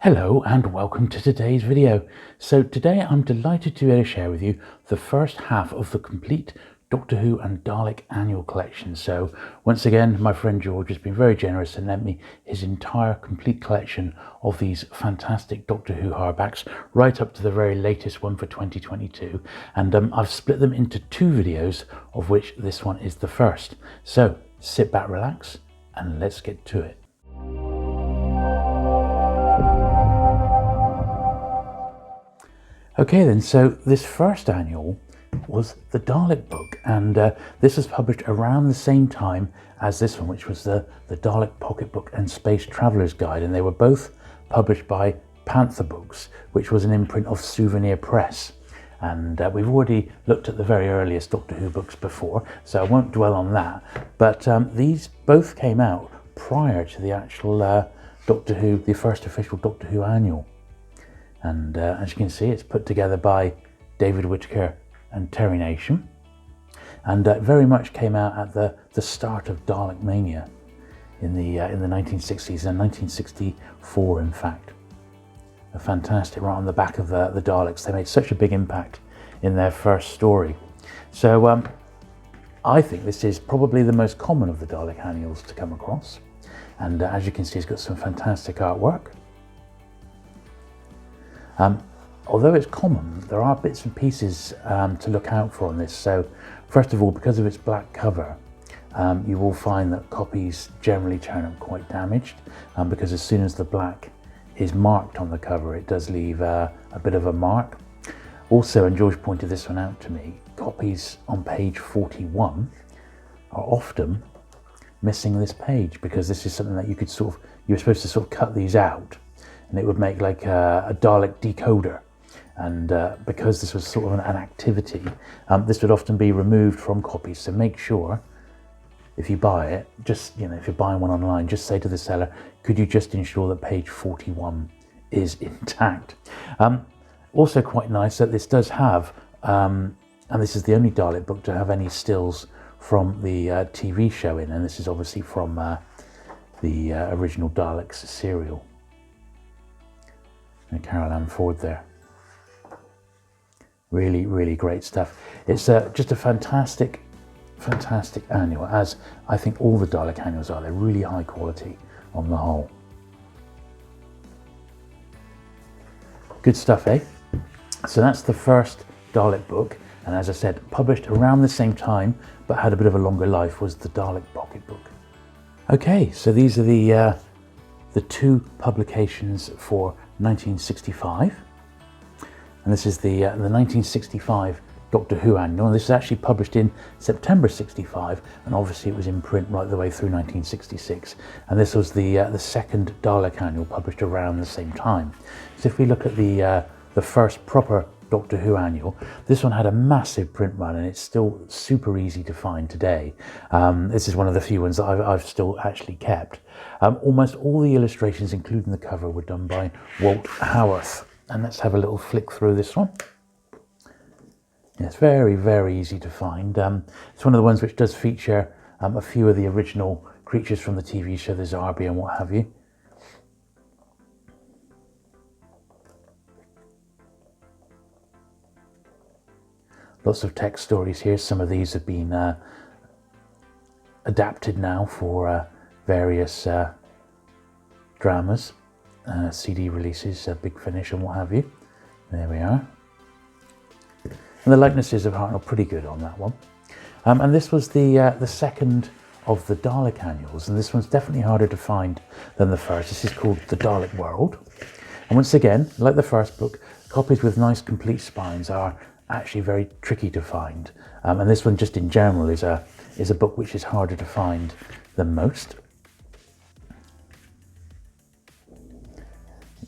Hello and welcome to today's video. So today I'm delighted to be able to share with you the first half of the complete Doctor Who and Dalek annual collection. So once again, my friend George has been very generous and lent me his entire complete collection of these fantastic Doctor Who hardbacks, right up to the very latest one for 2022. And I've split them into two videos, of which this one is the first. So sit back, relax, and let's get to it. Okay then, so this first annual was the Dalek Book, and this was published around the same time as this one, which was the Dalek Pocketbook and Space Traveller's Guide, and they were both published by Panther Books, which was an imprint of Souvenir Press. And we've already looked at the very earliest Doctor Who books before, so I won't dwell on that, but these both came out prior to the actual Doctor Who, the first official Doctor Who annual. And as you can see, it's put together by David Whittaker and Terry Nation, and very much came out at the start of Dalek Mania in the 1960s, and 1964 in fact. A fantastic, right on the back of the Daleks. They made such a big impact in their first story. So I think this is probably the most common of the Dalek annuals to come across, and as you can see, it's got some fantastic artwork. Although it's common, there are bits and pieces to look out for on this. So first of all, because of its black cover, you will find that copies generally turn up quite damaged, because as soon as the black is marked on the cover, it does leave a bit of a mark. Also, and George pointed this one out to me, copies on page 41 are often missing this page, because this is something that you could you're supposed to sort of cut these out, and it would make like a Dalek decoder. And because this was sort of an activity, this would often be removed from copies. So make sure, if you buy it, just, if you're buying one online, just say to the seller, could you just ensure that page 41 is intact? Also quite nice that this does have, and this is the only Dalek book to have any stills from the TV show in, and this is obviously from the original Daleks serial. And Carol Ann Ford there. Really, really great stuff. It's just a fantastic annual, as I think all the Dalek annuals are. They're really high quality on the whole. Good stuff, eh? So that's the first Dalek book, and as I said, published around the same time, but had a bit of a longer life, was the Dalek Pocketbook. Okay, so these are the two publications for 1965. And this is the 1965 Doctor Who annual. And this is actually published in September 65, and obviously it was in print right the way through 1966. And this was the second Dalek annual, published around the same time. So if we look at the first proper Doctor Who annual, this one had a massive print run, and it's still super easy to find today. This is one of the few ones that I've still actually kept. Almost all the illustrations, including the cover, were done by Walt Howarth. And let's have a little flick through this one. Yeah, it's very, very easy to find. It's one of the ones which does feature a few of the original creatures from the TV show, the Zarbi and what have you. Lots of text stories here. Some of these have been adapted now for various dramas. CD releases, Big Finish and what have you. There we are. And the likenesses of Hartnell are pretty good on that one. And this was the second of the Dalek annuals, and this one's definitely harder to find than the first. This is called The Dalek World. And once again, like the first book, copies with nice complete spines are actually very tricky to find. And this one, just in general, is a book which is harder to find than most.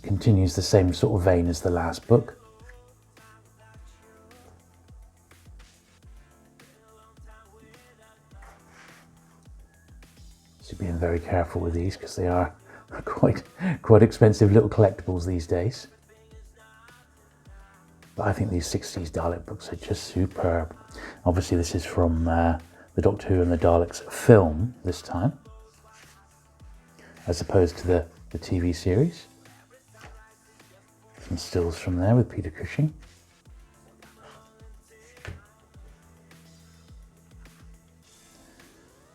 Continues the same sort of vein as the last book. So being very careful with these, because they are quite expensive little collectibles these days. But I think these 60s Dalek books are just superb. Obviously this is from the Doctor Who and the Daleks film this time, as opposed to the TV series. Some stills from there with Peter Cushing.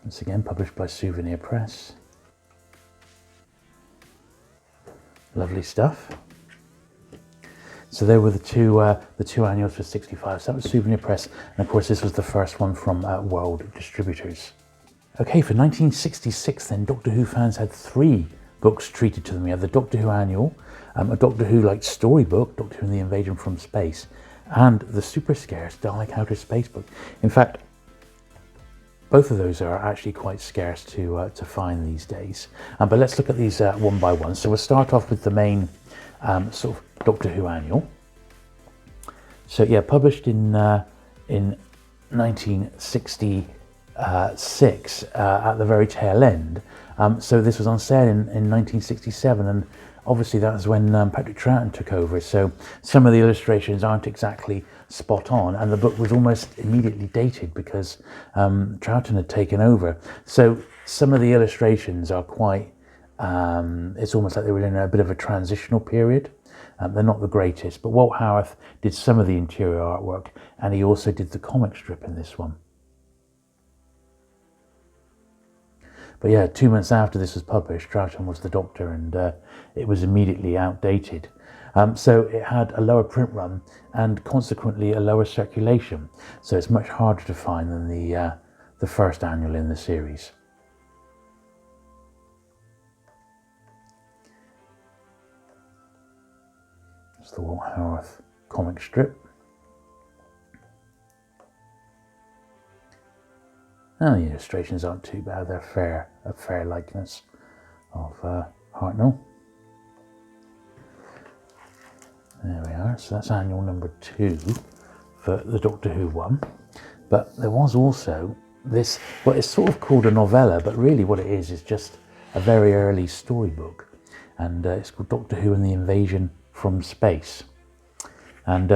Once again, published by Souvenir Press. Lovely stuff. So there were the two annuals for 65. So that was Souvenir Press, and of course this was the first one from World Distributors. Okay, for 1966 then, Doctor Who fans had 3 books treated to them. We had the Doctor Who Annual, a Doctor Who like storybook, Doctor Who and the Invasion from Space, and the super scarce Dalek Outer Space book. In fact, both of those are actually quite scarce to find these days. But let's look at these one by one. So we'll start off with the main sort of Doctor Who Annual. So yeah, published in 1966 at the very tail end. So this was on sale in 1967, and obviously that was when Patrick Troughton took over. So some of the illustrations aren't exactly spot on, and the book was almost immediately dated because Troughton had taken over. So some of the illustrations are quite, it's almost like they were in a bit of a transitional period. They're not the greatest, but Walt Howarth did some of the interior artwork, and he also did the comic strip in this one. But yeah, 2 months after this was published, Troughton was the Doctor, and it was immediately outdated. So it had a lower print run and consequently a lower circulation. So it's much harder to find than the first annual in the series. It's the Walt Howarth comic strip. And the illustrations aren't too bad, they're a fair likeness of Hartnell. There we are, so that's annual number 2 for the Doctor Who one. But there was also this, well, it's sort of called a novella, but really what it is just a very early storybook. And it's called Doctor Who and the Invasion from Space. And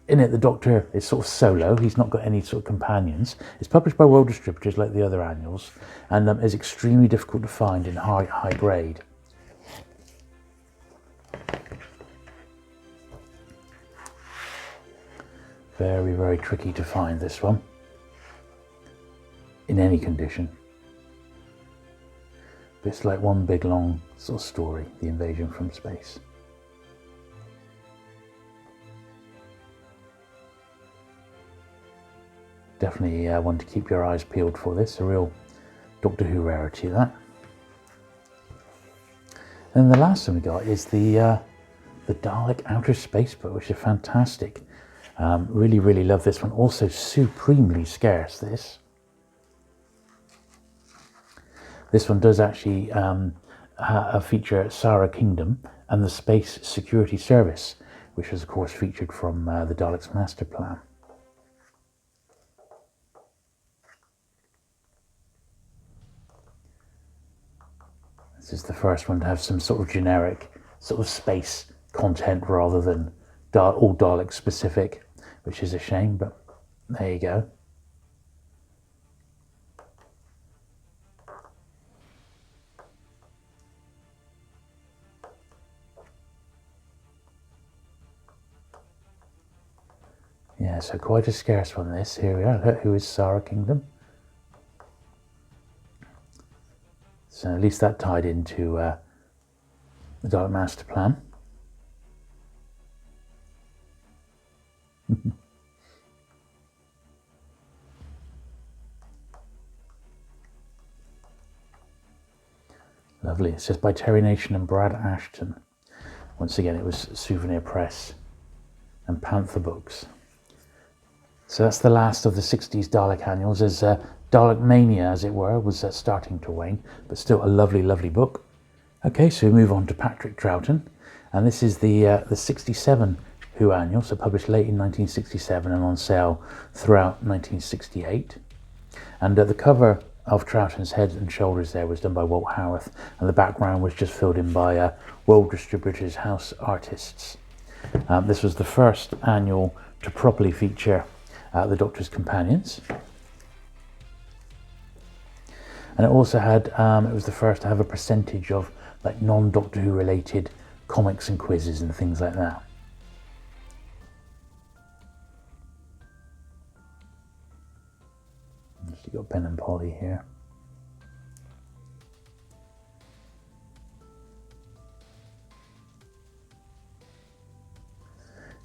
in it, the Doctor is sort of solo. He's not got any sort of companions. It's published by World Distributors like the other annuals, and is extremely difficult to find in high grade. Very, very tricky to find this one in any condition. But it's like one big long sort of story, the invasion from space. Definitely one to keep your eyes peeled for this, a real Doctor Who rarity that. And the last one we got is the Dalek Outer Space book, which is fantastic. Really, really love this one. Also supremely scarce, this. This one does actually feature Sarah Kingdom and the Space Security Service, which was of course featured from the Daleks Master Plan. This is the first one to have some sort of generic sort of space content rather than all Dalek specific, which is a shame, but there you go. Yeah, so quite a scarce one this. Here we are. Who is Sarah Kingdom? So at least that tied into the Dalek Master Plan. Lovely. It says by Terry Nation and Brad Ashton. Once again, it was Souvenir Press and Panther Books. So that's the last of the 60s Dalek annuals, as Dalek Mania, as it were, was starting to wane, but still a lovely, lovely book. Okay, so we move on to Patrick Troughton, and this is the 67 Who annual, so published late in 1967 and on sale throughout 1968. And the cover of Troughton's head and shoulders there was done by Walt Howarth, and the background was just filled in by World Distributors house artists. This was the first annual to properly feature the Doctor's companions. And it also had, it was the first to have a percentage of like non-Doctor Who related comics and quizzes and things like that. You got Ben and Polly here.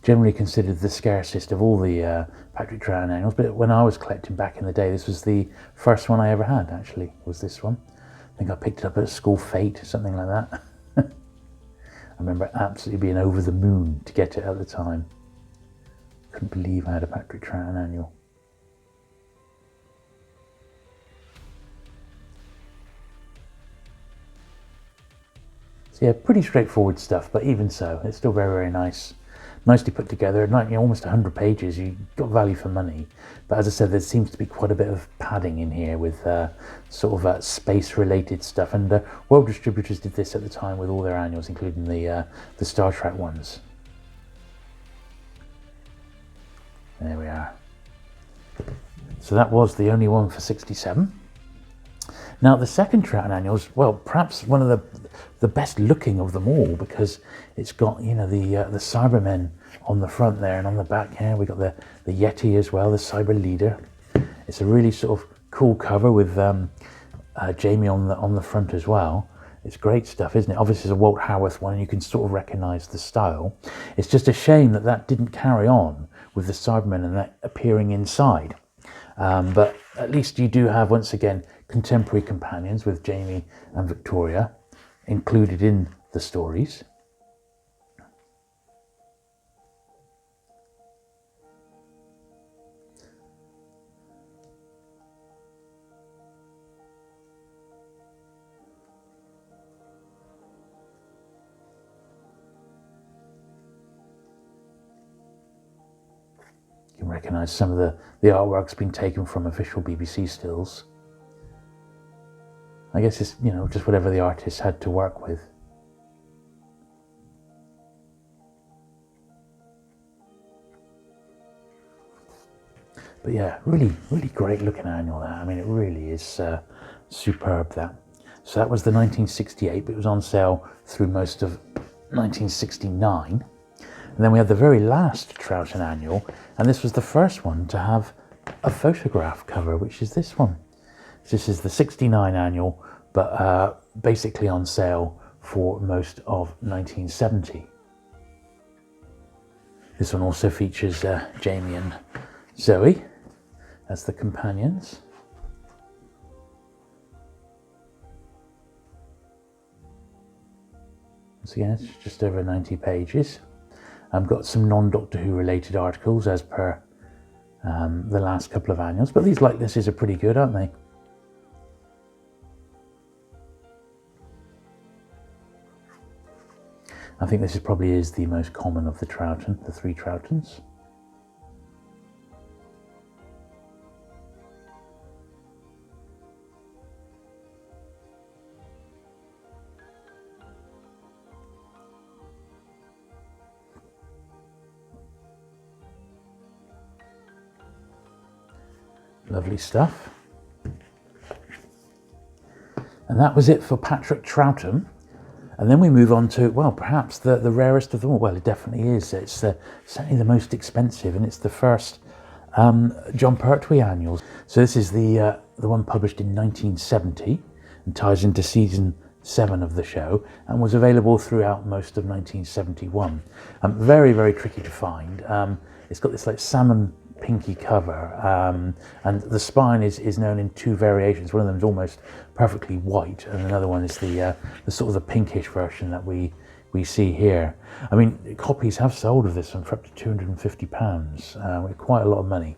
Generally considered the scarcest of all the Patrick Troughton annuals, but when I was collecting back in the day, this was the first one I ever had, actually, was this one. I think I picked it up at a school fete, something like that. I remember absolutely being over the moon to get it at the time. Couldn't believe I had a Patrick Troughton annual. So yeah, pretty straightforward stuff, but even so, it's still very, very nice. Nicely put together, almost 100 pages, you got value for money. But as I said, there seems to be quite a bit of padding in here with sort of space-related stuff. And World Distributors did this at the time with all their annuals, including the Star Trek ones. There we are. So that was the only one for 67. Now the second Troughton annuals, well, perhaps one of the best looking of them all, because it's got, you know, the Cybermen on the front there, and on the back here we got the Yeti as well, the Cyber Leader. It's a really sort of cool cover with Jamie on the front as well. It's great stuff, isn't it? Obviously it's a Walt Howarth one, and you can sort of recognise the style. It's just a shame that didn't carry on with the Cybermen and that appearing inside. But at least you do have, once again, contemporary companions with Jamie and Victoria included in the stories. You can recognise some of the artwork's been taken from official BBC stills. I guess it's, you know, just whatever the artist had to work with. But yeah, really, really great looking annual that. I mean, it really is superb, that. So that was the 1968, but it was on sale through most of 1969. And then we had the very last Troughton annual, and this was the first one to have a photograph cover, which is this one. This is the 69 annual, but basically on sale for most of 1970. This one also features Jamie and Zoe as the companions. Once again, it's just over 90 pages. I've got some non-Doctor Who related articles as per the last couple of annuals, but these likenesses are pretty good, aren't they? I think this probably is the most common of the Troughton, the three Troughtons. Lovely stuff. And that was it for Patrick Troughton. And then we move on to, well, perhaps the rarest of them all. Well, it definitely is. It's certainly the most expensive, and it's the first Jon Pertwee annuals. So this is the one published in 1970 and ties into season 7 of the show, and was available throughout most of 1971. Very, very tricky to find. It's got this like salmon pinky cover, and the spine is known in two variations. One of them is almost perfectly white, and another one is the sort of the pinkish version that we see here. I mean, copies have sold of this one for up to £250, with quite a lot of money,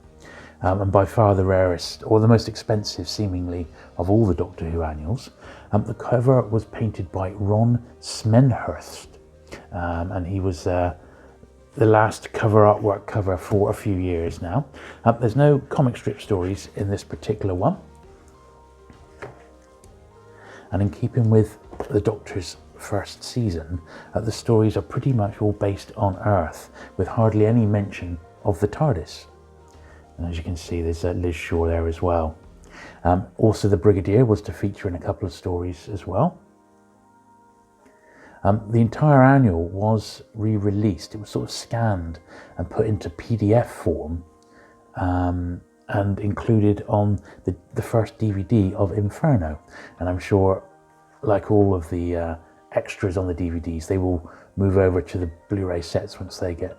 and by far the rarest, or the most expensive seemingly, of all the Doctor Who annuals. The cover was painted by Ron Smenhurst, and he was the last artwork cover for a few years now. There's no comic strip stories in this particular one. And in keeping with the Doctor's first season, the stories are pretty much all based on Earth, with hardly any mention of the TARDIS. And as you can see, there's Liz Shaw there as well. Also, the Brigadier was to feature in a couple of stories as well. The entire annual was re-released. It was sort of scanned and put into PDF form, and and included on the first DVD of Inferno. And I'm sure, like all of the extras on the DVDs, they will move over to the Blu-ray sets once they get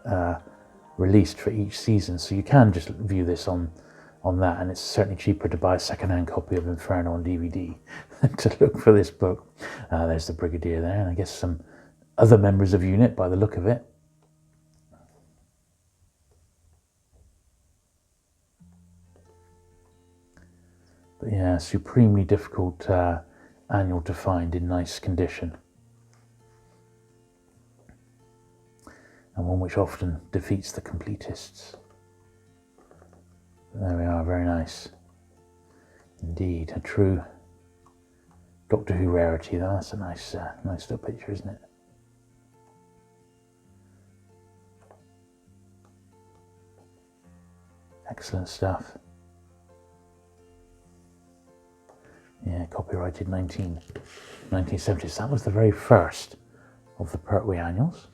released for each season. So you can just view this on that, and it's certainly cheaper to buy a second-hand copy of Inferno on DVD to look for this book. There's the Brigadier there, and I guess some other members of UNIT by the look of it. But yeah, supremely difficult annual to find in nice condition, and one which often defeats the completists. There we are, very nice indeed. A true Doctor Who rarity. That's a nice little picture, isn't it? Excellent stuff. Yeah, copyrighted 1970s. That was the very first of the Pertwee annuals.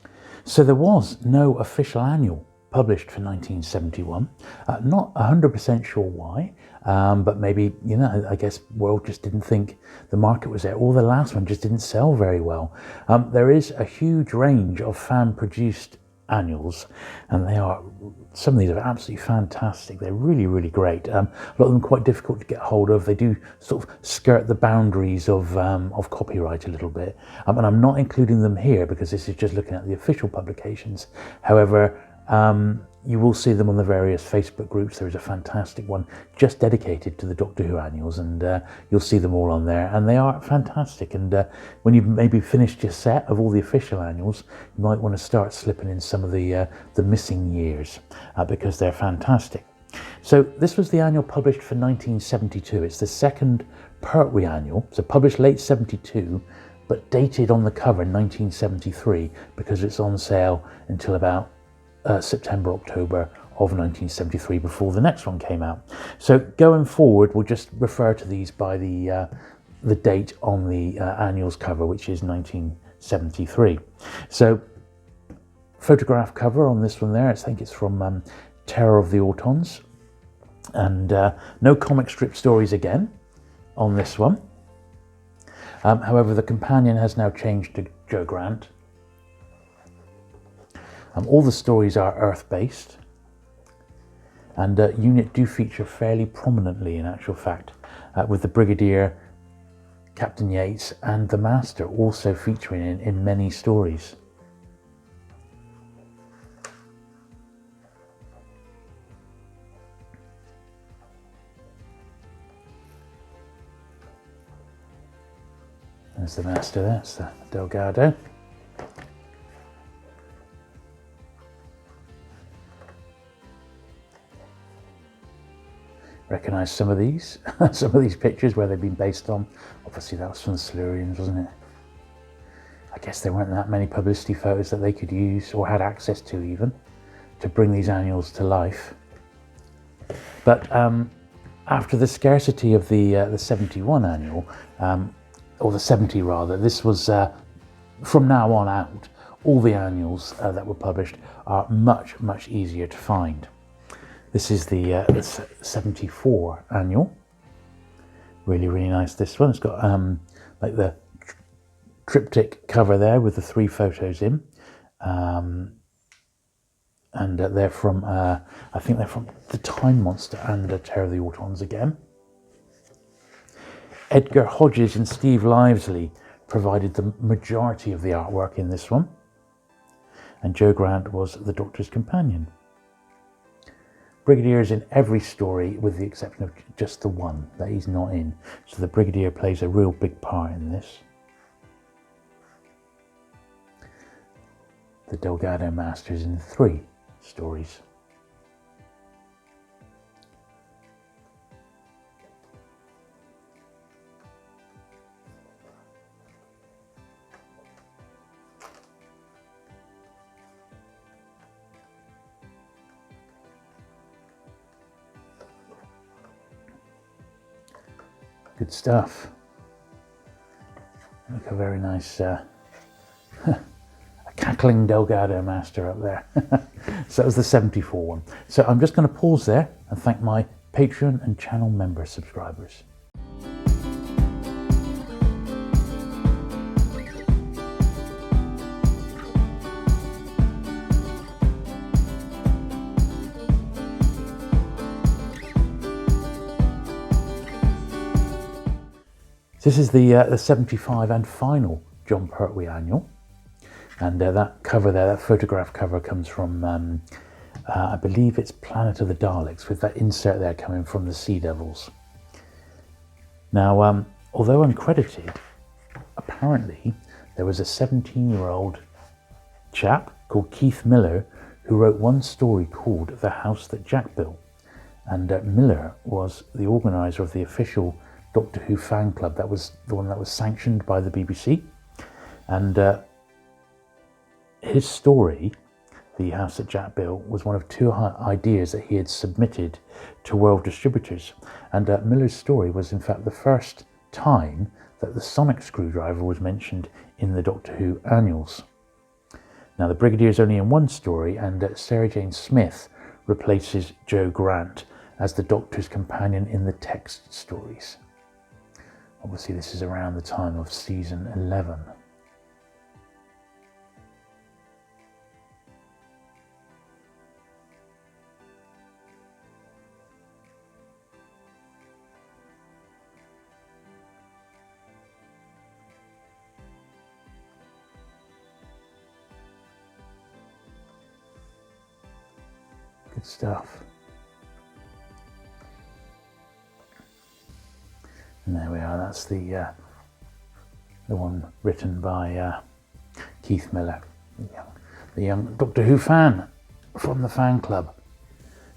So there was no official annual published for 1971. Not 100% sure why, but maybe, I guess World just didn't think the market was there, or the last one just didn't sell very well. There is a huge range of fan-produced annuals, and some of these are absolutely fantastic. They're really, really great. A lot of them quite difficult to get hold of. They do sort of skirt the boundaries of copyright a little bit. And I'm not including them here because this is just looking at the official publications. However, you will see them on the various Facebook groups. There is a fantastic one just dedicated to the Doctor Who annuals, and you'll see them all on there, and they are fantastic. And when you've maybe finished your set of all the official annuals, you might want to start slipping in some of the missing years because they're fantastic. So this was the annual published for 1972. It's the second Pertwee annual, so published late 72, but dated on the cover 1973 because it's on sale until about September, October of 1973 before the next one came out. So going forward, we'll just refer to these by the date on the annuals cover, which is 1973. So photograph cover on this one there, I think it's from Terror of the Autons, and no comic strip stories again on this one. However, the companion has now changed to Joe Grant. All the stories are Earth-based, and UNIT do feature fairly prominently, in actual fact, with the Brigadier, Captain Yates, and the Master also featuring in many stories. There's the Master there, it's the Delgado. Recognise some of these pictures where they've been based on. Obviously that was from the Silurians, wasn't it? I guess there weren't that many publicity photos that they could use or had access to even to bring these annuals to life. But after the scarcity of the 71 annual, or the 70 rather, this was from now on out, all the annuals that were published are much, much easier to find. This is the 74 annual. Really, really nice, this one. It's got like the triptych cover there with the 3 photos in. And they're from, I think they're from The Time Monster and Terror of the Autons again. Edgar Hodges and Steve Livesley provided the majority of the artwork in this one. And Joe Grant was the Doctor's companion. Brigadier is in every story with the exception of just the one that he's not in. So the Brigadier plays a real big part in this. The Delgado Master is in 3 stories. Good stuff. Look, a very nice a cackling Delgado Master up there. So that was the 74 one. So I'm just going to pause there and thank my Patreon and channel member subscribers. This is the 75 and final Jon Pertwee annual, and that cover there, that photograph cover, comes from I believe it's Planet of the Daleks, with that insert there coming from the Sea Devils. Now, although uncredited, apparently there was a 17-year-old chap called Keith Miller who wrote one story called The House That Jack Built, and Miller was the organiser of the official Doctor Who fan club. That was the one that was sanctioned by the BBC, and his story, The House That Jack Built, was one of two ideas that he had submitted to World Distributors, and Miller's story was in fact the first time that the sonic screwdriver was mentioned in the Doctor Who annuals. Now, the Brigadier is only in one story, and Sarah Jane Smith replaces Jo Grant as the Doctor's companion in the text stories. Obviously, this is around the time of season 11. Good stuff. And there we are, that's the one written by Keith Miller, the young Doctor Who fan from the fan club.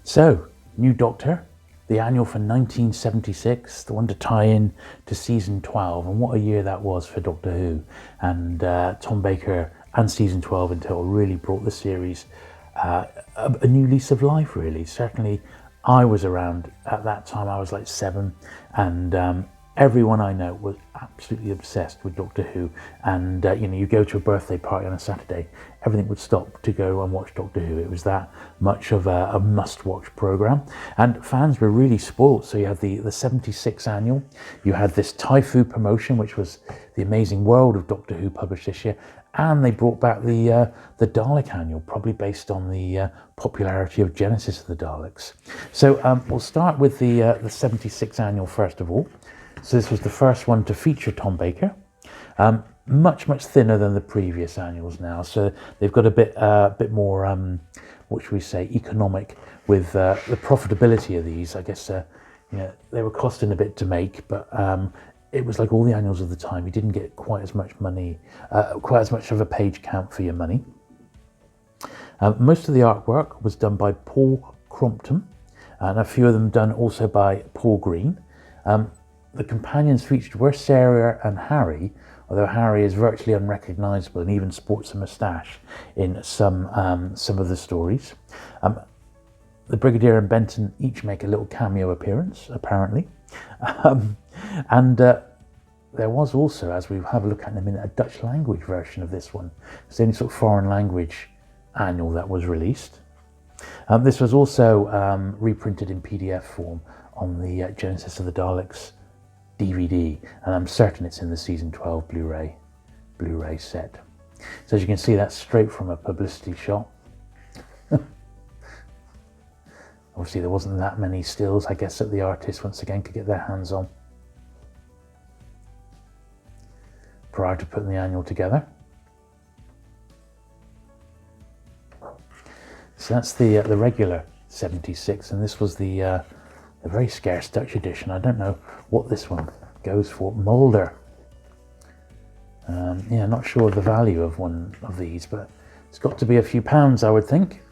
So, new Doctor, the annual for 1976, the one to tie in to season 12, and what a year that was for Doctor Who. And Tom Baker and season 12 in total really brought the series a new lease of life, really. Certainly, I was around at that time, I was like 7, and everyone I know was absolutely obsessed with Doctor Who, and you go to a birthday party on a Saturday, everything would stop to go and watch Doctor Who. It was that much of a must-watch programme, and fans were really spoilt. So you had the 76 annual, you had this Typhoon promotion, which was the Amazing World of Doctor Who published this year, and they brought back the Dalek annual, probably based on the popularity of Genesis of the Daleks. So we'll start with the 76 annual first of all. So this was the first one to feature Tom Baker. Much thinner than the previous annuals now. So they've got a bit more, what should we say, economic with the profitability of these. I guess they were costing a bit to make, but it was like all the annuals of the time. You didn't get quite as much money, quite as much of a page count for your money. Most of the artwork was done by Paul Crompton, and a few of them done also by Paul Green. The companions featured were Sarah and Harry, although Harry is virtually unrecognisable and even sports a moustache in some of the stories. The Brigadier and Benton each make a little cameo appearance, apparently. And there was also, as we have a look at in a minute, a Dutch language version of this one. It's the only sort of foreign language annual that was released. This was also reprinted in PDF form on the Genesis of the Daleks DVD, and I'm certain it's in the season 12 Blu-ray set. So as you can see, that's straight from a publicity shot. Obviously there wasn't that many stills, I guess, that the artists once again could get their hands on prior to putting the annual together. So that's the regular 76, and this was the very scarce Dutch edition. I don't know what this one goes for. Mulder. Yeah, not sure of the value of one of these, but it's got to be a few pounds, I would think.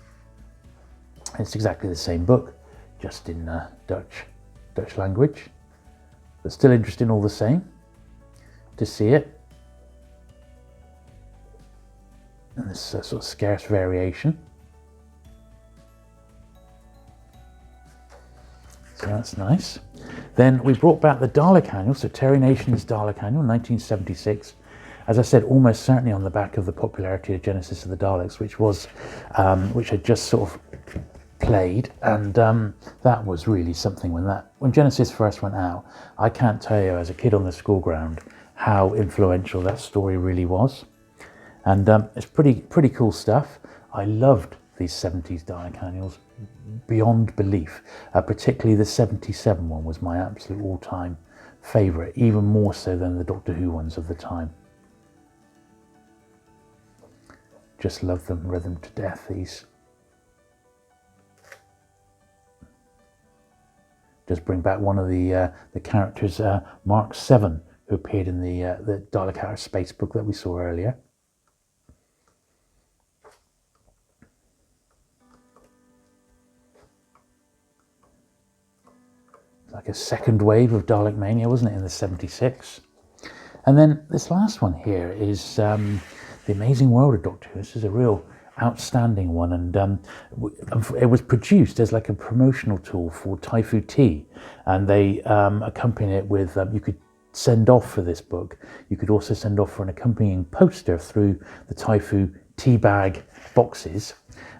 It's exactly the same book, just in Dutch language, but still interesting all the same to see it. And this sort of scarce variation. So that's nice. Then we brought back the Dalek annual, so Terry Nation's Dalek annual, 1976. As I said, almost certainly on the back of the popularity of Genesis of the Daleks, which had just sort of played, and that was really something when Genesis first went out. I can't tell you, as a kid on the school ground, how influential that story really was. And it's pretty cool stuff. I loved these 70s Dalek annuals beyond belief. Particularly the 77 one was my absolute all-time favourite, even more so than the Doctor Who ones of the time. Just love them, read them to death, these. Just bring back one of the characters, Mark 7, who appeared in the Dalek Hour Spacebook that we saw earlier. Like a second wave of Dalek mania, wasn't it, in the 76? And then this last one here is The Amazing World of Doctor Who. This is a real outstanding one, and it was produced as like a promotional tool for Typhoo tea, and they accompany it with you could send off for this book. You could also send off for an accompanying poster through the Typhoo tea bag boxes,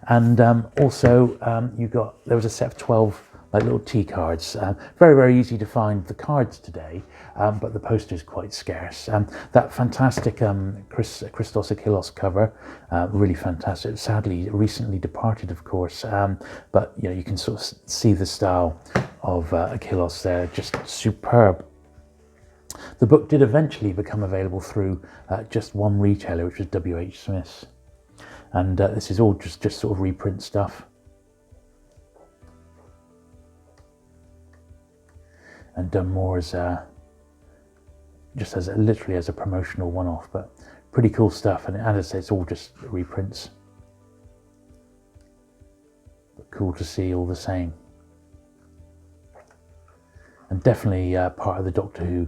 and also there was a set of 12 like little tea cards. Very, very easy to find the cards today, but the poster is quite scarce. That fantastic Christos Achillos cover, really fantastic. Sadly, recently departed, of course, but you can sort of see the style of Achillos there, just superb. The book did eventually become available through just one retailer, which was W.H. Smith's. And this is all just sort of reprint stuff. And done more as literally as a promotional one-off, but pretty cool stuff. And as I say, it's all just reprints, but cool to see all the same. And definitely part of the Doctor Who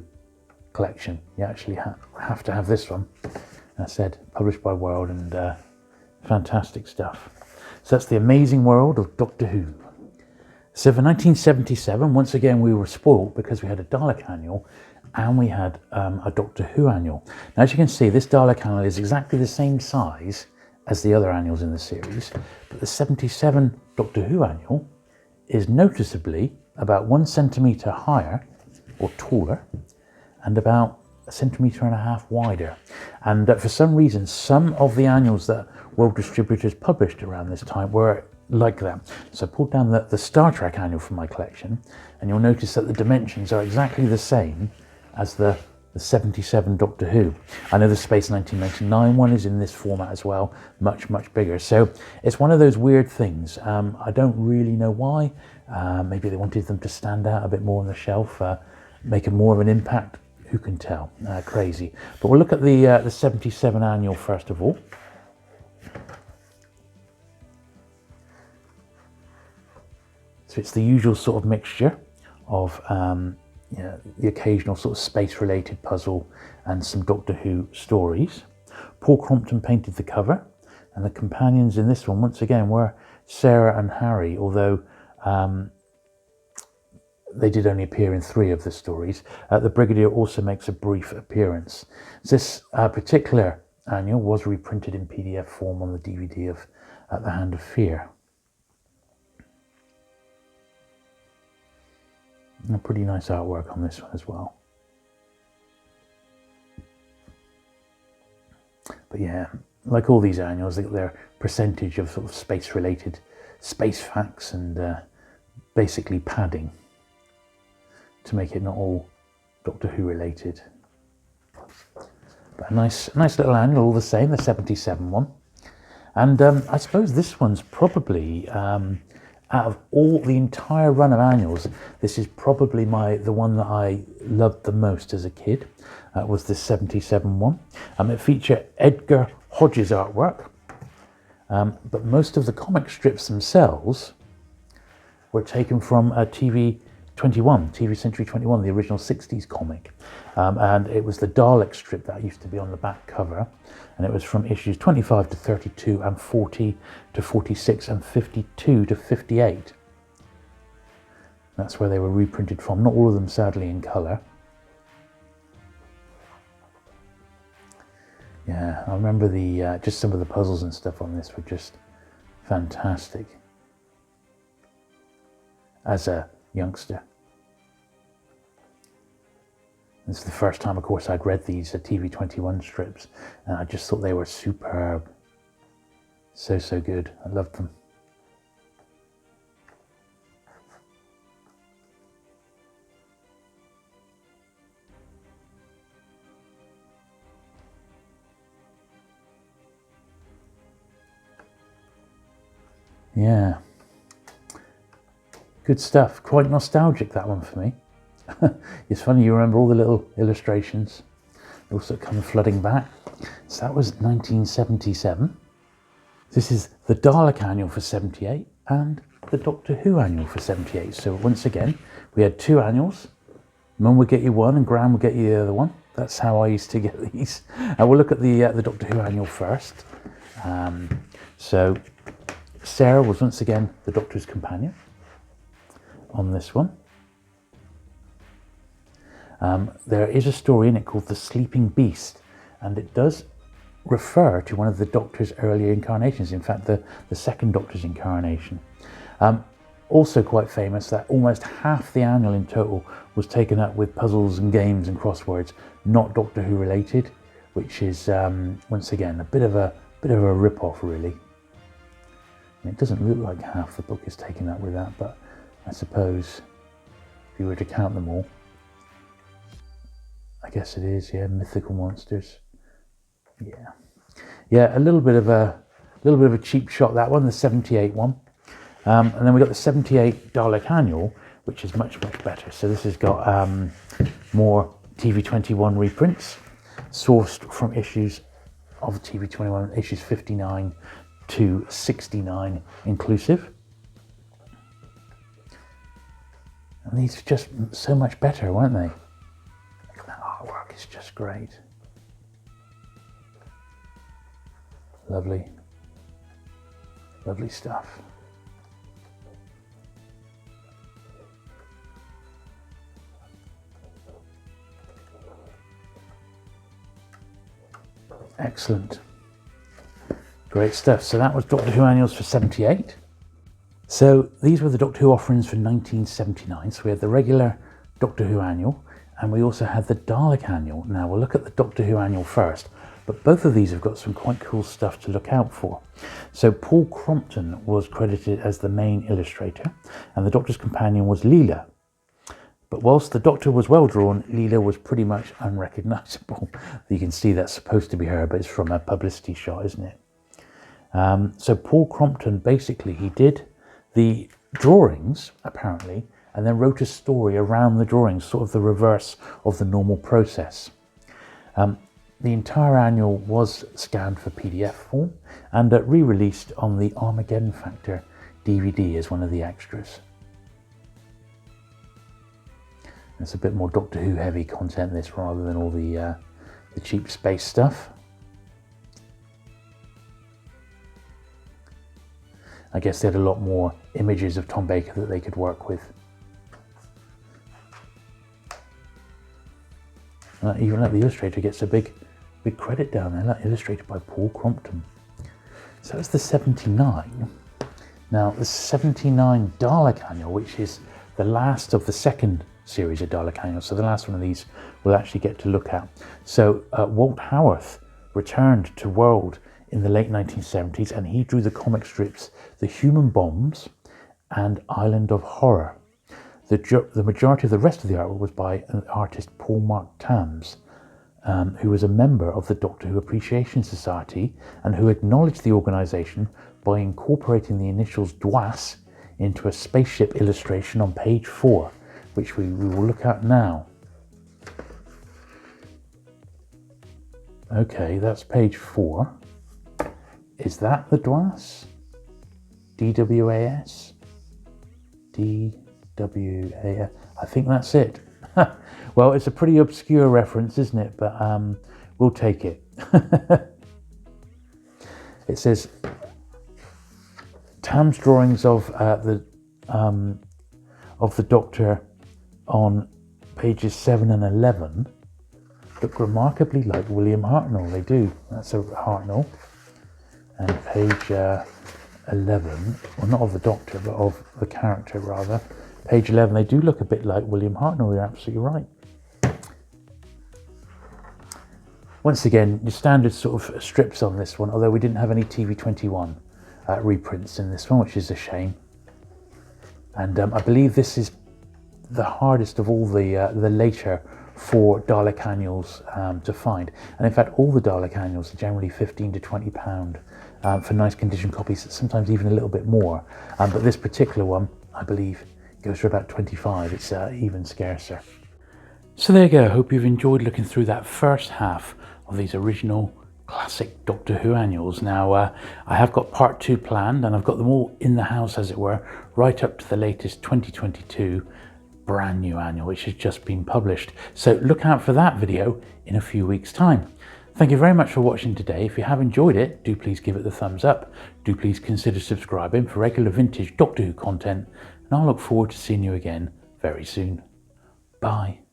collection. You actually have to have this one. As I said, published by World, and fantastic stuff. So that's The Amazing World of Doctor Who. So for 1977, once again, we were spoiled because we had a Dalek annual and we had a Doctor Who annual. Now, as you can see, this Dalek annual is exactly the same size as the other annuals in the series, but the 77 Doctor Who annual is noticeably about 1 centimetre higher or taller and about 1.5 centimetres wider. And for some reason, some of the annuals that World Distributors published around this time were like that. So I pulled down the Star Trek annual from my collection, and you'll notice that the dimensions are exactly the same as the 77 Doctor Who. I know the Space 1999 one is in this format as well, much bigger. So it's one of those weird things. I don't really know why. Maybe they wanted them to stand out a bit more on the shelf, make more of an impact. Who can tell? Crazy. But we'll look at the 77 annual first of all. So it's the usual sort of mixture of the occasional sort of space-related puzzle and some Doctor Who stories. Paul Crompton painted the cover, and the companions in this one, once again, were Sarah and Harry, although they did only appear in 3 of the stories. The Brigadier also makes a brief appearance. This particular annual was reprinted in PDF form on the DVD of At the Hand of Fear. And pretty nice artwork on this one as well. But yeah, like all these annuals, they got their percentage of sort of space-related space facts and basically padding to make it not all Doctor Who related. But a nice little annual all the same, the 77 one. And I suppose this one's probably, out of all the entire run of annuals, this is probably the one that I loved the most as a kid, was the 77 one. It featured Edgar Hodges artwork, but most of the comic strips themselves were taken from TV Century 21, the original 60s comic. And it was the Dalek strip that used to be on the back cover. And it was from issues 25 to 32 and 40 to 46 and 52 to 58. That's where they were reprinted from. Not all of them, sadly, in colour. Yeah, I remember just some of the puzzles and stuff on this were just fantastic. as a youngster. This is the first time, of course, I'd read these TV21 strips, and I just thought they were superb. So good. I loved them. Yeah. Good stuff. Quite nostalgic, that one for me. It's funny, you remember all the little illustrations. They also come flooding back. So that was 1977. This is the Dalek annual for 78 and the Doctor Who annual for 78. So once again, we had two annuals. Mum would get you one and Gran would get you the other one. That's how I used to get these. And we'll look at the Doctor Who annual first. So Sarah was once again the Doctor's companion on this one. There is a story in it called The Sleeping Beast, and it does refer to one of the Doctor's earlier incarnations, in fact the second Doctor's incarnation. Also quite famous that almost half the annual in total was taken up with puzzles and games and crosswords, not Doctor Who related, which is once again a bit of a rip-off really. And it doesn't look like half the book is taken up with that, but I suppose if you were to count them all, I guess it is, yeah. Mythical monsters, yeah. A little bit of a cheap shot, that one, the 78 one, and then we got the 78 Dalek annual, which is much better. So this has got more TV21 reprints, sourced from issues of TV21, issues 59 to 69 inclusive. And these are just so much better, weren't they? That artwork is just great. Lovely stuff. Excellent. Great stuff. So that was Doctor Who annuals for 78. So these were the Doctor Who offerings for 1979. So we had the regular Doctor Who annual, and we also had the Dalek annual. Now we'll look at the Doctor Who annual first, but both of these have got some quite cool stuff to look out for. So Paul Crompton was credited as the main illustrator, and the Doctor's companion was Leela. But whilst the Doctor was well drawn, Leela was pretty much unrecognisable. You can see that's supposed to be her, but it's from a publicity shot, isn't it? So Paul Crompton, basically, he did the drawings, apparently, and then wrote a story around the drawings, sort of the reverse of the normal process. The entire annual was scanned for PDF form and re-released on the Armageddon Factor DVD as one of the extras. It's a bit more Doctor Who heavy content, this, rather than all the cheap space stuff. I guess they had a lot more images of Tom Baker that they could work with. Even like the illustrator gets a big credit down there, like illustrated by Paul Crompton. So that's the 79. Now the 79 Dalek annual, which is the last of the second series of Dalek annuals. So the last one of these we'll actually get to look at. So Walt Howarth returned to World in the late 1970s, and he drew the comic strips The Human Bombs and Island of Horror. The majority of the rest of the artwork was by an artist, Paul Mark Tams, who was a member of the Doctor Who Appreciation Society and who acknowledged the organisation by incorporating the initials DWAS into a spaceship illustration on page 4, which we will look at now. Okay, that's page 4. Is that the DWAS? DWAS? DWAS? I think that's it. Well, it's a pretty obscure reference, isn't it? But we'll take it. It says Tam's drawings of the Doctor on pages 7 and 11 look remarkably like William Hartnell. They do. That's a Hartnell. And page 11, well, not of the Doctor, but of the character rather, page 11, they do look a bit like William Hartnell, you're absolutely right. Once again, the standard sort of strips on this one, although we didn't have any TV21 reprints in this one, which is a shame. And I believe this is the hardest of all the later 4 Dalek annuals to find. And in fact, all the Dalek annuals are generally £15 to £20 for nice condition copies, sometimes even a little bit more. But this particular one, I believe, goes for about 25. It's even scarcer. So there you go. I hope you've enjoyed looking through that first half of these original classic Doctor Who annuals. Now, I have got part 2 planned, and I've got them all in the house, as it were, right up to the latest 2022 brand new annual, which has just been published. So look out for that video in a few weeks' time. Thank you very much for watching today. If you have enjoyed it, do please give it the thumbs up. Do please consider subscribing for regular vintage Doctor Who content, and I'll look forward to seeing you again very soon. Bye.